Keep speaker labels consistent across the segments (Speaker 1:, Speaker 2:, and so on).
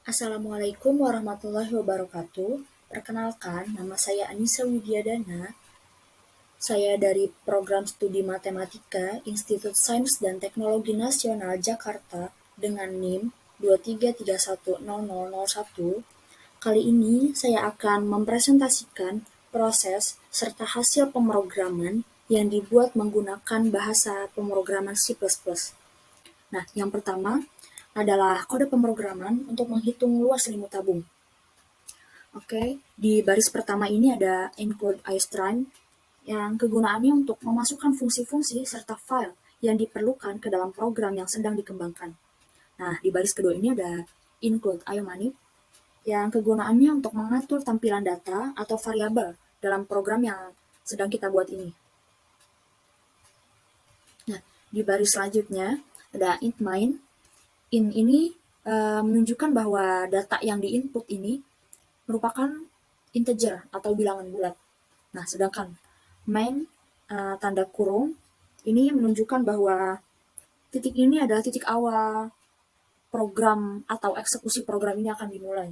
Speaker 1: Assalamualaikum warahmatullahi wabarakatuh. Perkenalkan, nama saya Anissa Widyadana. Saya dari Program Studi Matematika Institut Sains dan Teknologi Nasional Jakarta dengan NIM 233100001. Kali ini saya akan mempresentasikan proses serta hasil pemrograman yang dibuat menggunakan bahasa pemrograman C++. Nah, yang pertama adalah kode pemrograman untuk menghitung luas selimut tabung. Oke, di baris pertama ini ada include iStream yang kegunaannya untuk memasukkan fungsi-fungsi serta file yang diperlukan ke dalam program yang sedang dikembangkan. Nah, di baris kedua ini ada include IOManip yang kegunaannya untuk mengatur tampilan data atau variabel dalam program yang sedang kita buat ini. Nah, di baris selanjutnya ada int main. Int ini menunjukkan bahwa data yang diinput ini merupakan integer atau bilangan bulat. Nah, sedangkan main tanda kurung ini menunjukkan bahwa titik ini adalah titik awal program atau eksekusi program ini akan dimulai.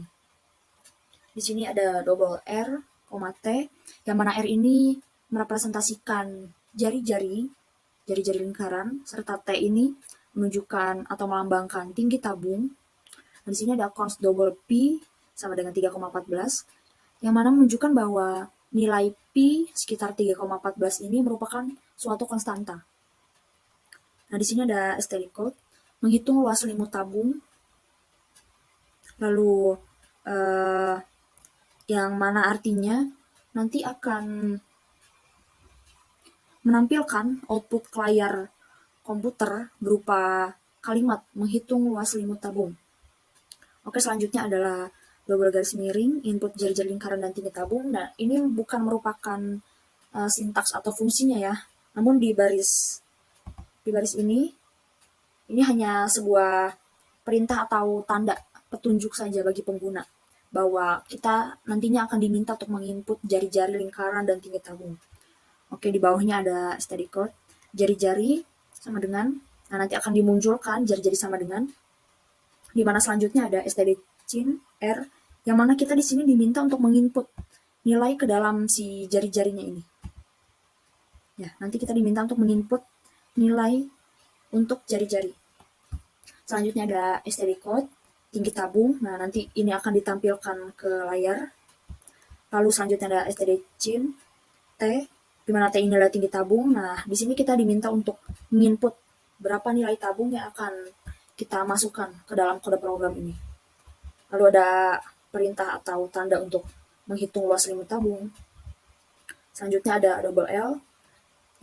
Speaker 1: Di sini ada double R, T, yang mana R ini merepresentasikan jari-jari lingkaran, serta T ini menunjukkan atau melambangkan tinggi tabung. Dan di sini ada const double P sama dengan 3,14, yang mana menunjukkan bahwa nilai P sekitar 3,14 ini merupakan suatu konstanta. Nah, di sini ada std code, menghitung luas selimut tabung, lalu yang mana artinya nanti akan menampilkan output ke layar komputer berupa kalimat menghitung luas selimut tabung. Oke, selanjutnya adalah double garis miring, input jari-jari lingkaran dan tinggi tabung. Nah, ini bukan merupakan sintaks atau fungsinya ya, namun di baris ini hanya sebuah perintah atau tanda petunjuk saja bagi pengguna bahwa kita nantinya akan diminta untuk menginput jari-jari lingkaran dan tinggi tabung. Oke, di bawahnya ada steady code, jari-jari sama dengan, nah nanti akan dimunculkan jari-jari sama dengan, di mana selanjutnya ada stdcin R, yang mana kita di sini diminta untuk menginput nilai ke dalam si jari-jarinya ini. Ya, nanti kita diminta untuk menginput nilai untuk jari-jari. Selanjutnya ada std code, tinggi tabung, nah nanti ini akan ditampilkan ke layar. Lalu selanjutnya ada stdcin T, di mana T ini adalah tinggi tabung. Nah, di sini kita diminta untuk menginput berapa nilai tabung yang akan kita masukkan ke dalam kode program ini. Lalu ada perintah atau tanda untuk menghitung luas selimut tabung. Selanjutnya ada double L,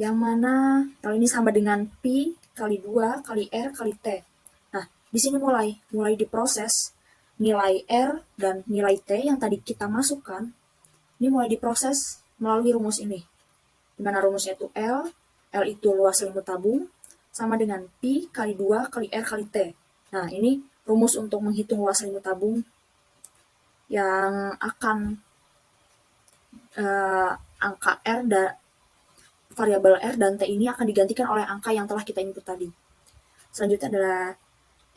Speaker 1: yang mana L ini sama dengan P kali 2 kali R kali T. Nah, di sini mulai diproses nilai R dan nilai T yang tadi kita masukkan, ini mulai diproses melalui rumus ini. Di mana rumusnya itu L itu luas selimut tabung, sama dengan P kali 2 kali R kali T. Nah, ini rumus untuk menghitung luas selimut tabung yang akan angka R dan variabel R dan T ini akan digantikan oleh angka yang telah kita input tadi. Selanjutnya adalah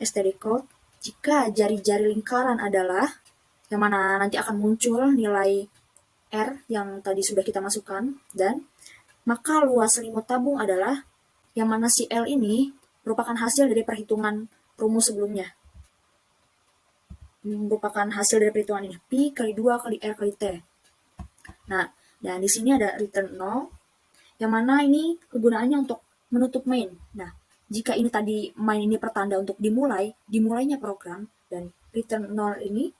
Speaker 1: std code. Jika jari-jari lingkaran adalah, yang mana nanti akan muncul nilai R yang tadi sudah kita masukkan, dan maka luas selimut tabung adalah, yang mana si L ini merupakan hasil dari perhitungan rumus sebelumnya. Merupakan hasil dari perhitungan ini, P kali 2 kali R kali T. Nah, dan di sini ada return 0, yang mana ini kegunaannya untuk menutup main. Nah, jika ini tadi main ini pertanda untuk dimulainya program, dan return 0 ini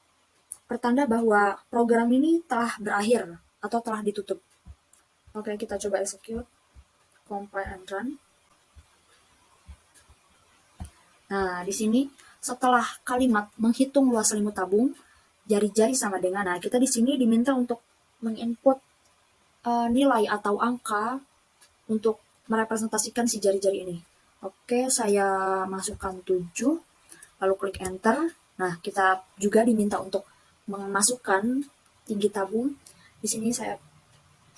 Speaker 1: pertanda bahwa program ini telah berakhir atau telah ditutup. Oke, kita coba execute, compile and run. Nah, di sini setelah kalimat menghitung luas selimut tabung, jari-jari sama dengan, nah kita di sini diminta untuk menginput nilai atau angka untuk merepresentasikan si jari-jari ini. Oke, saya masukkan 7, lalu klik enter. Nah, kita juga diminta untuk memasukkan tinggi tabung. Di sini saya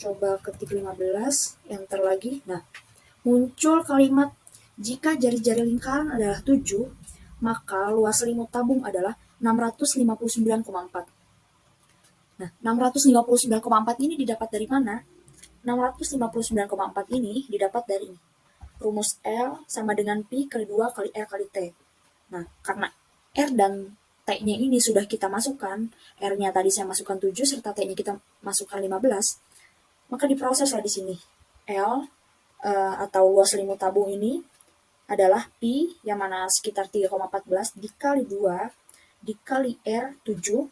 Speaker 1: coba ketik 15, enter lagi. Nah, muncul kalimat jika jari-jari lingkaran adalah 7, maka luas selimut tabung adalah 659,4. Nah, 659,4 ini didapat dari mana? 659,4 ini didapat dari rumus L sama dengan Pi kali 2 kali R kali T. Nah, karena R dan T-nya ini sudah kita masukkan, R-nya tadi saya masukkan 7 serta T-nya kita masukkan 15, maka diproseslah di sini. L atau luas selimut tabung ini adalah Pi yang mana sekitar 3,14 dikali 2 dikali R 7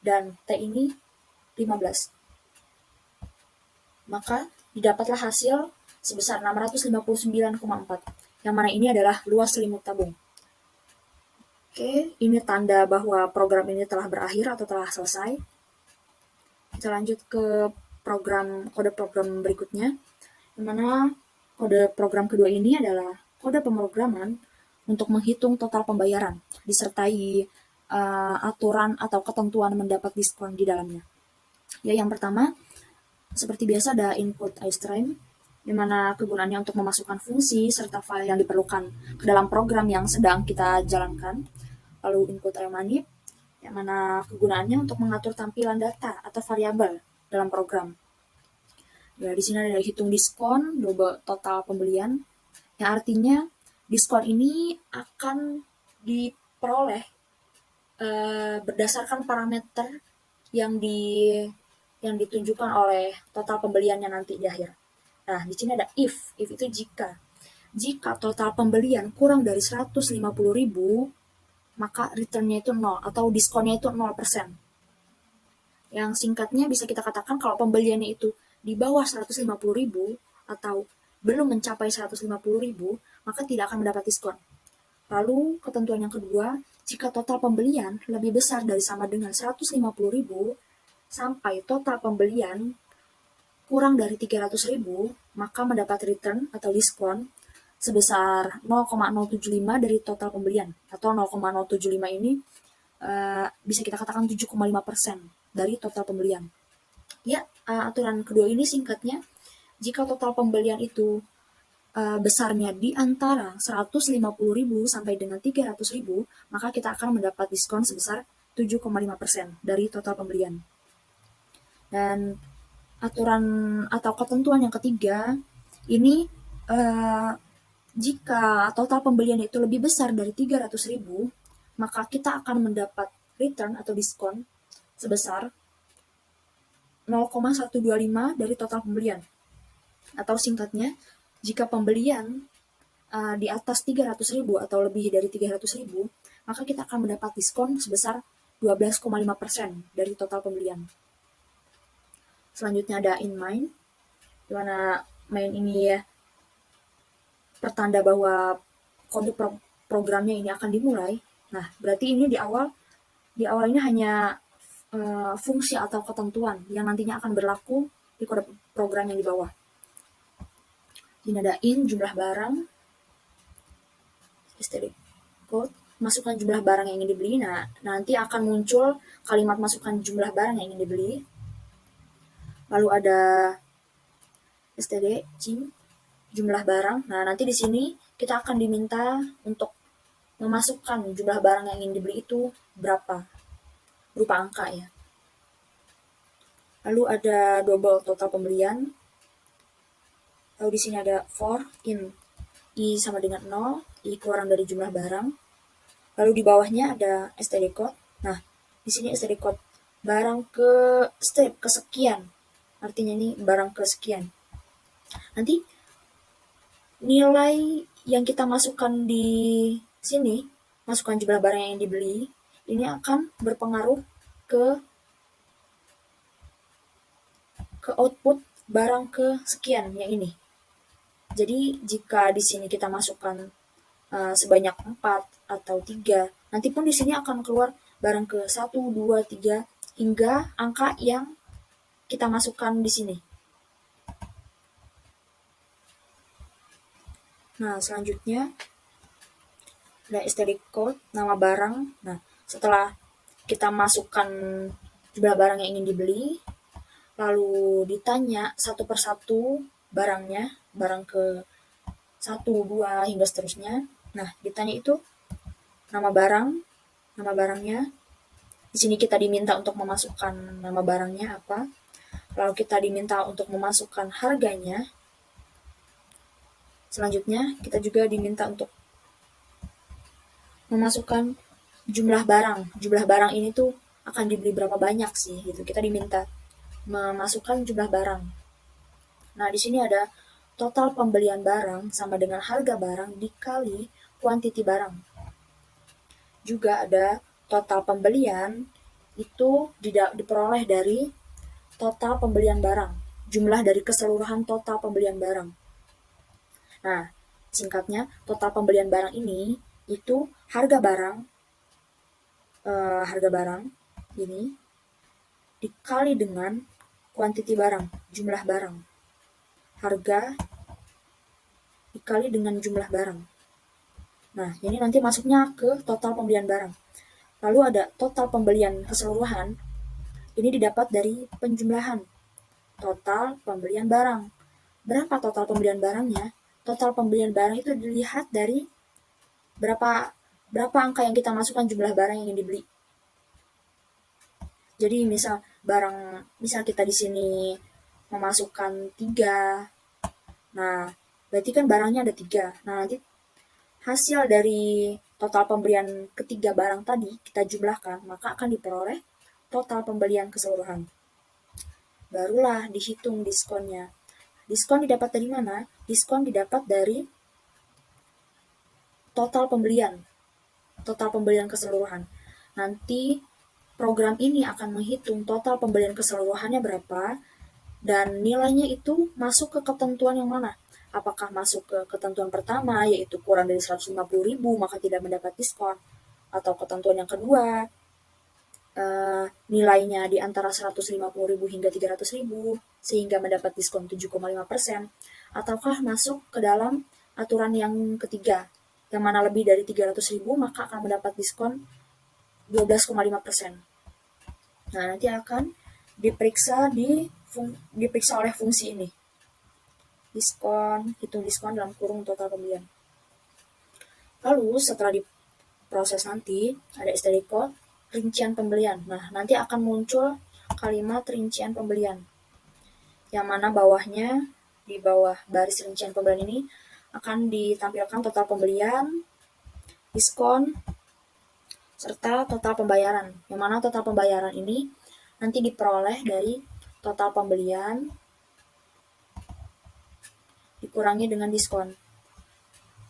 Speaker 1: dan T ini 15. Maka didapatlah hasil sebesar 659,4, yang mana ini adalah luas selimut tabung. Oke, ini tanda bahwa program ini telah berakhir atau telah selesai. Kita lanjut ke kode program berikutnya, yang mana kode program kedua ini adalah kode pemrograman untuk menghitung total pembayaran, disertai aturan atau ketentuan mendapat diskon di dalamnya. Ya, yang pertama, seperti biasa ada input iStream, di mana kegunaannya untuk memasukkan fungsi serta file yang diperlukan ke dalam program yang sedang kita jalankan. Lalu input iManip, yang mana kegunaannya untuk mengatur tampilan data atau variabel dalam program. Ya, di sini ada hitung diskon double total pembelian, yang artinya diskon ini akan diperoleh berdasarkan parameter yang ditunjukkan oleh total pembeliannya nanti di akhir. Nah, di sini ada if itu jika total pembelian kurang dari 150.000, maka returnnya itu 0 atau diskonnya itu 0%. Yang singkatnya bisa kita katakan kalau pembeliannya itu di bawah 150.000 atau belum mencapai 150.000, maka tidak akan mendapat diskon. Lalu ketentuan yang kedua, jika total pembelian lebih besar dari sama dengan 150.000 sampai total pembelian kurang dari 300.000, maka mendapat return atau diskon sebesar 0,075 dari total pembelian, atau 0,075 ini bisa kita katakan 7,5% dari total pembelian. Ya, aturan kedua ini singkatnya, jika total pembelian itu besarnya di antara 150.000 sampai dengan 300.000, maka kita akan mendapat diskon sebesar 7,5% dari total pembelian. Dan aturan atau ketentuan yang ketiga, ini jika total pembelian itu lebih besar dari 300.000, maka kita akan mendapat return atau diskon sebesar 0,125 dari total pembelian. Atau singkatnya, jika pembelian di atas 300.000 atau lebih dari 300.000, maka kita akan mendapat diskon sebesar 12,5% dari total pembelian. Selanjutnya ada in main, di mana main ini ya pertanda bahwa kode programnya ini akan dimulai. Nah, berarti ini di awal ini hanya fungsi atau ketentuan yang nantinya akan berlaku di kode program yang di bawah. Ini ada in jumlah barang, std code, masukkan jumlah barang yang ingin dibeli. Nah, nanti akan muncul kalimat masukkan jumlah barang yang ingin dibeli. Lalu ada std jumlah barang. Nah, nanti di sini kita akan diminta untuk memasukkan jumlah barang yang ingin dibeli itu berapa, berupa angka ya. Lalu ada double total pembelian. Lalu di sini ada for in i sama dengan 0, i kurang dari jumlah barang. Lalu di bawahnya ada std code. Nah, di sini std code barang ke step kesekian. Artinya ini barang kesekian. Nanti nilai yang kita masukkan di sini, masukkan jumlah barang yang dibeli, ini akan berpengaruh ke output barang kesekian yang ini. Jadi jika di sini kita masukkan sebanyak 4 atau 3, nanti pun di sini akan keluar barang ke 1, 2, 3 hingga angka yang kita masukkan di sini. Nah, selanjutnya ada std code nama barang. Nah, setelah kita masukkan jumlah barang yang ingin dibeli, lalu ditanya satu persatu barangnya, barang ke 1, 2 hingga seterusnya. Nah, ditanya itu nama barangnya, Di sini kita diminta untuk memasukkan nama barangnya apa, lalu kita diminta untuk memasukkan harganya. Selanjutnya, kita juga diminta untuk memasukkan jumlah barang. Jumlah barang ini tuh akan dibeli berapa banyak sih gitu. Kita diminta memasukkan jumlah barang. Nah, di sini ada total pembelian barang sama dengan harga barang dikali kuantiti barang. Juga ada total pembelian itu diperoleh dari total pembelian barang, jumlah dari keseluruhan total pembelian barang. Nah, singkatnya, total pembelian barang ini itu harga barang ini dikali dengan kuantiti barang, jumlah barang. Harga dikali dengan jumlah barang. Nah, ini nanti masuknya ke total pembelian barang. Lalu ada total pembelian keseluruhan, ini didapat dari penjumlahan total pembelian barang. Berapa total pembelian barangnya? Total pembelian barang itu dilihat dari berapa angka yang kita masukkan jumlah barang yang dibeli. Jadi misal kita di sini memasukkan 3. Nah, berarti kan barangnya ada 3. Nah, nanti hasil dari total pembelian ketiga barang tadi kita jumlahkan, maka akan diperoleh total pembelian keseluruhan. Barulah dihitung diskonnya. Diskon didapat dari mana? Diskon didapat dari total pembelian keseluruhan. Nanti program ini akan menghitung total pembelian keseluruhannya berapa, dan nilainya itu masuk ke ketentuan yang mana. Apakah masuk ke ketentuan pertama, yaitu kurang dari 150.000 maka tidak mendapat diskon, atau ketentuan yang kedua, nilainya di antara 150.000 hingga 300.000 sehingga mendapat diskon 7,5%, ataukah masuk ke dalam aturan yang ketiga, yang mana lebih dari 300.000 maka akan mendapat diskon 12,5%. Nah, nanti akan diperiksa oleh fungsi ini. Hitung diskon dalam kurung total pembelian. Lalu setelah diproses nanti ada study code rincian pembelian. Nah, nanti akan muncul kalimat rincian pembelian, yang mana di bawah baris rincian pembelian ini akan ditampilkan total pembelian, diskon, serta total pembayaran. Yang mana total pembayaran ini nanti diperoleh dari total pembelian dikurangi dengan diskon,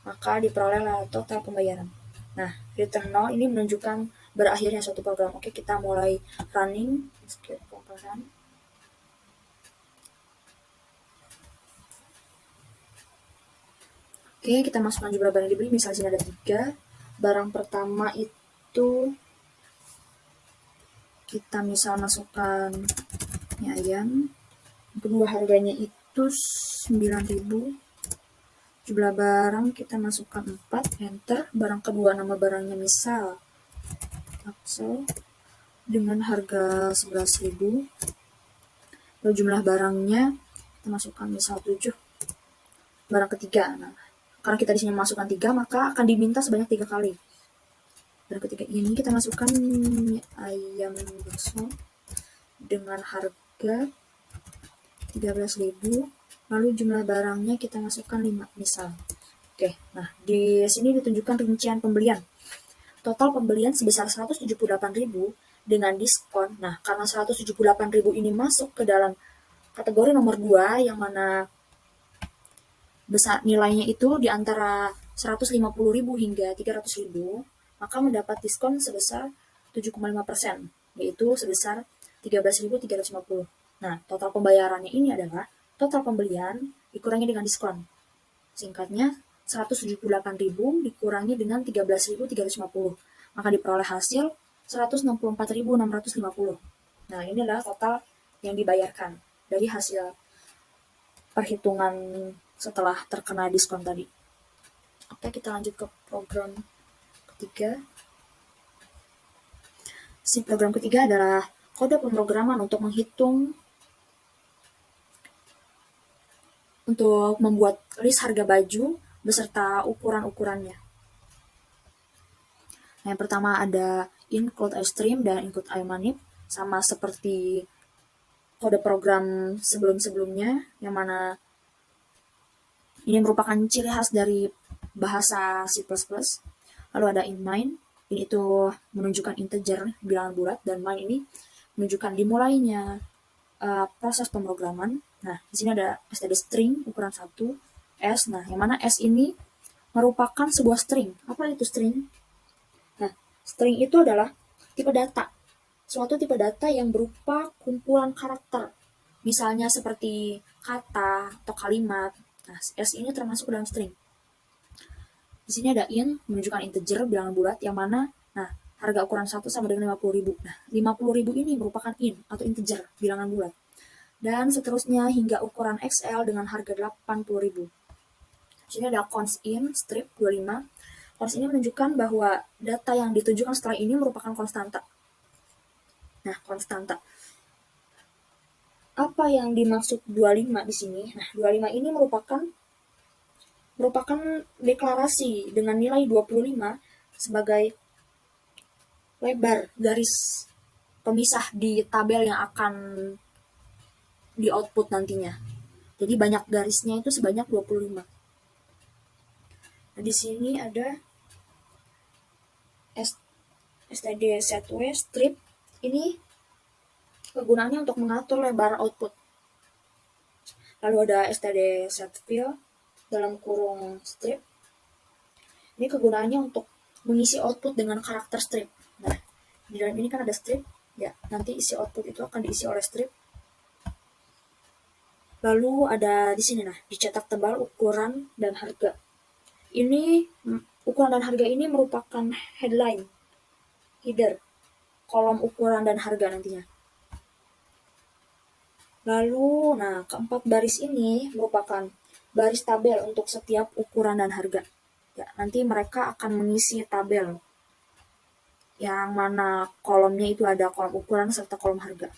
Speaker 1: maka diperolehlah total pembayaran. Nah, return 0 ini menunjukkan berakhirnya suatu program. Oke, kita mulai running. Oke, kita masukkan jumlah barang yang dibeli. Misalnya sini ada 3. Barang pertama itu kita misal masukkan mie ayam. Kedua harganya itu 9.000. Jumlah barang kita masukkan 4, enter. Barang kedua nama barangnya misal Axel dengan harga 11.000. Lalu jumlah barangnya kita masukkan misal 7. Barang ketiga. Nah, karena kita di sini masukkan 3, maka akan diminta sebanyak 3 kali. Barang ketiga ini kita masukkan mie ayam bakso dengan harga 13.000. Lalu jumlah barangnya kita masukkan 5 misal. Oke, nah di sini ditunjukkan rincian pembelian. Total pembelian sebesar 178.000 dengan diskon. Nah, karena 178.000 ini masuk ke dalam kategori nomor 2, yang mana besar nilainya itu di antara 150.000 hingga 300.000, maka mendapat diskon sebesar 7,5%, yaitu sebesar 13.350. Nah, total pembayarannya ini adalah total pembelian dikurangi dengan diskon. Singkatnya, 178.000 dikurangi dengan 13.350, maka diperoleh hasil 164.650. Nah, ini adalah total yang dibayarkan dari hasil perhitungan setelah terkena diskon tadi. Oke, kita lanjut ke program ketiga. Program ketiga adalah kode pemrograman untuk membuat list harga baju beserta ukuran-ukurannya. Nah, yang pertama ada include iStream dan include iManip, sama seperti kode program sebelum-sebelumnya, yang mana ini merupakan ciri khas dari bahasa C++. Lalu ada inMine, ini itu menunjukkan integer bilangan bulat, dan mine ini menunjukkan dimulainya proses pemrograman. Nah, di sini ada std string ukuran 1, s. Nah, yang mana s ini merupakan sebuah string. Apa itu string? Nah, string itu adalah tipe data. Suatu tipe data yang berupa kumpulan karakter. Misalnya seperti kata atau kalimat. Nah, s ini termasuk dalam string. Di sini ada int, menunjukkan integer bilangan bulat, yang mana harga ukuran 1 sama dengan 50.000. Nah, 50.000 ini merupakan int atau integer bilangan bulat. Dan seterusnya hingga ukuran XL dengan harga 80.000. Di sini ada const int strip 25. Const ini menunjukkan bahwa data yang ditunjukkan setelah ini merupakan konstanta. Nah, konstanta. Apa yang dimaksud 25 di sini? Nah, 25 ini merupakan deklarasi dengan nilai 25 sebagai lebar garis pemisah di tabel yang akan di output nantinya. Jadi banyak garisnya itu sebanyak 25. Nah, di sini ada std setw strip. Ini kegunaannya untuk mengatur lebar output. Lalu ada std setfill dalam kurung strip. Ini kegunaannya untuk mengisi output dengan karakter strip. Nah, di dalam ini kan ada strip, ya, nanti isi output itu akan diisi oleh strip. Lalu ada di sini, dicetak tebal ukuran dan harga. Ini ukuran dan harga ini merupakan header, kolom ukuran dan harga nantinya. Lalu, keempat baris ini merupakan baris tabel untuk setiap ukuran dan harga. Ya, nanti mereka akan mengisi tabel yang mana kolomnya itu ada kolom ukuran serta kolom harga.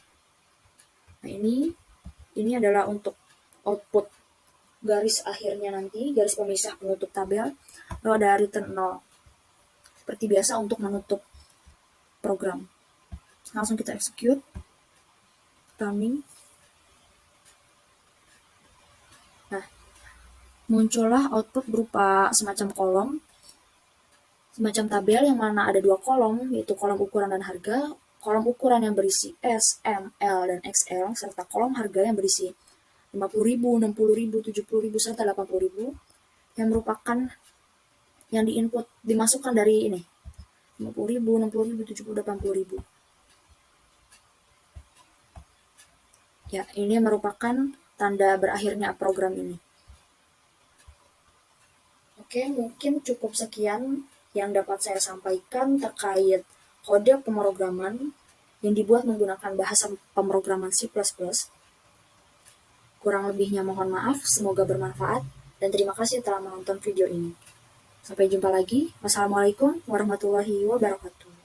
Speaker 1: Nah, ini adalah untuk output garis akhirnya nanti, garis pemisah penutup tabel. Lalu ada return 0. Seperti biasa untuk menutup program. Langsung kita execute. Running. Nah, muncullah output berupa semacam kolom, semacam tabel yang mana ada 2 kolom, yaitu kolom ukuran dan harga, kolom ukuran yang berisi S, M, L, dan XL, serta kolom harga yang berisi 50.000, 60.000, 70.000, serta 80.000, yang merupakan yang dimasukkan dari ini, 50.000, 60.000, 70.000, 80.000. Ya, ini merupakan tanda berakhirnya program ini. Oke, mungkin cukup sekian yang dapat saya sampaikan terkait kode pemrograman yang dibuat menggunakan bahasa pemrograman C++. Kurang lebihnya mohon maaf, semoga bermanfaat, dan terima kasih telah menonton video ini. Sampai jumpa lagi. Wassalamualaikum warahmatullahi wabarakatuh.